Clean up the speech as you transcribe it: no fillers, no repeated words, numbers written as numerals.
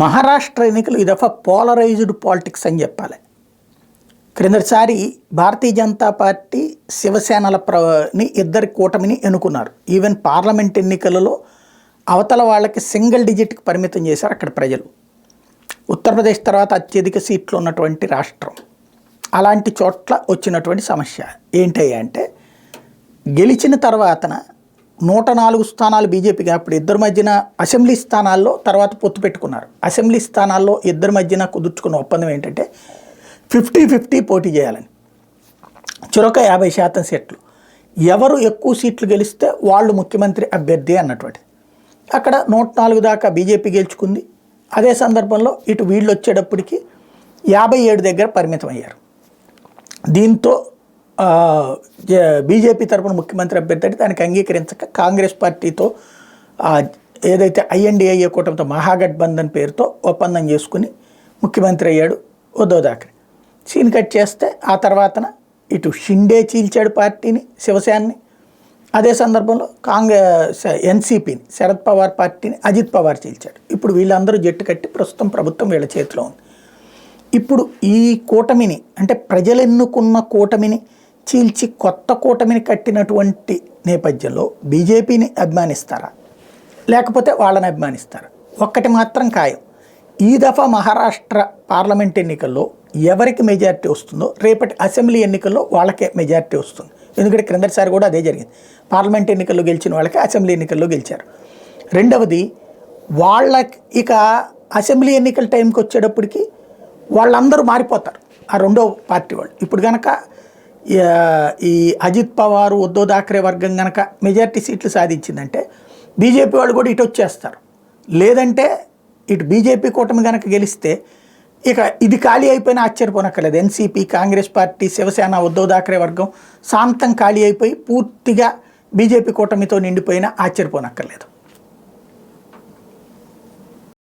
మహారాష్ట్ర ఎన్నికలు ఈ దఫా పోలరైజ్డ్ పాలిటిక్స్ అని చెప్పాలి. క్రిందటిసారి భారతీయ జనతా పార్టీ శివసేనని ఇద్దరి కూటమిని ఎన్నుకున్నారు. ఈవెన్ పార్లమెంట్ ఎన్నికలలో అవతల వాళ్ళకి సింగిల్ డిజిట్కి పరిమితం చేశారు అక్కడ ప్రజలు. ఉత్తరప్రదేశ్ తర్వాత అత్యధిక సీట్లు ఉన్నటువంటి రాష్ట్రం. అలాంటి చోట్ల వచ్చినటువంటి సమస్య ఏంటంటే గెలిచిన తర్వాతన 104 స్థానాలు బీజేపీకి, అప్పుడు ఇద్దరి మధ్యన అసెంబ్లీ స్థానాల్లో తర్వాత పొత్తు పెట్టుకున్నారు. అసెంబ్లీ స్థానాల్లో ఇద్దరి మధ్యన కుదుర్చుకున్న ఒప్పందం ఏంటంటే 50-50 పోటీ చేయాలని, చురక 50% సీట్లు, ఎవరు ఎక్కువ సీట్లు గెలిస్తే వాళ్ళు ముఖ్యమంత్రి అభ్యర్థి అన్నటువంటిది. అక్కడ 104 దాకా బీజేపీ గెలుచుకుంది. అదే సందర్భంలో ఇటు వీళ్ళు వచ్చేటప్పటికి 57 దగ్గర పరిమితం అయ్యారు. దీంతో బీజేపీ తరపున ముఖ్యమంత్రి అభ్యర్థి అంటే దానికి అంగీకరించక కాంగ్రెస్ పార్టీతో ఏదైతే ఐఎన్డీఏ కూటమితో మహాగఠబంధన్ పేరుతో ఒప్పందం చేసుకుని ముఖ్యమంత్రి అయ్యాడు ఉద్ధవ్ ఠాక్రే. సీన్ కట్ చేస్తే ఆ తర్వాతన ఇటు షిండే చీల్చాడు పార్టీని, శివసేనని. అదే సందర్భంలో కాంగ్రెస్ ఎన్సీపీని, శరద్ పవార్ పార్టీని అజిత్ పవార్ చీల్చాడు. ఇప్పుడు వీళ్ళందరూ జట్టు కట్టి ప్రస్తుతం ప్రభుత్వం వీళ్ళ చేతిలో ఉంది. ఇప్పుడు ఈ కూటమిని అంటే ప్రజలు ఎన్నుకున్న కూటమిని చీల్చి కొత్త కూటమిని కట్టినటువంటి నేపథ్యంలో బీజేపీని అభిమానిస్తారా లేకపోతే వాళ్ళని అభిమానిస్తారా? ఒక్కటి మాత్రం ఖాయం, ఈ దఫా మహారాష్ట్ర పార్లమెంట్ ఎన్నికల్లో ఎవరికి మెజారిటీ వస్తుందో రేపటి అసెంబ్లీ ఎన్నికల్లో వాళ్ళకే మెజారిటీ వస్తుంది. ఎందుకంటే క్రిందటిసారి కూడా అదే జరిగింది. పార్లమెంట్ ఎన్నికల్లో గెలిచిన వాళ్ళకి అసెంబ్లీ ఎన్నికల్లో గెలిచారు. రెండవది, వాళ్ళకి ఇక అసెంబ్లీ ఎన్నికల టైంకి వచ్చేటప్పటికి వాళ్ళందరూ మారిపోతారు ఆ రెండో పార్టీ వాళ్ళు. ఇప్పుడు కనుక ఈ అజిత్ పవార్ ఉద్ధవ్ ఠాక్రే వర్గం కనుక మెజారిటీ సీట్లు సాధించిందంటే బీజేపీ వాళ్ళు కూడా ఇటు వచ్చేస్తారు. లేదంటే ఇటు బీజేపీ కూటమి కనుక గెలిస్తే ఇక ఇది ఖాళీ అయిపోయినా ఆశ్చర్యపోనక్కర్లేదు. ఎన్సీపీ, కాంగ్రెస్ పార్టీ, శివసేన, ఉద్ధవ్ ఠాక్రే వర్గం శాంతం ఖాళీ అయిపోయి పూర్తిగా బీజేపీ కూటమితో నిండిపోయినా ఆశ్చర్యపోనక్కర్లేదు.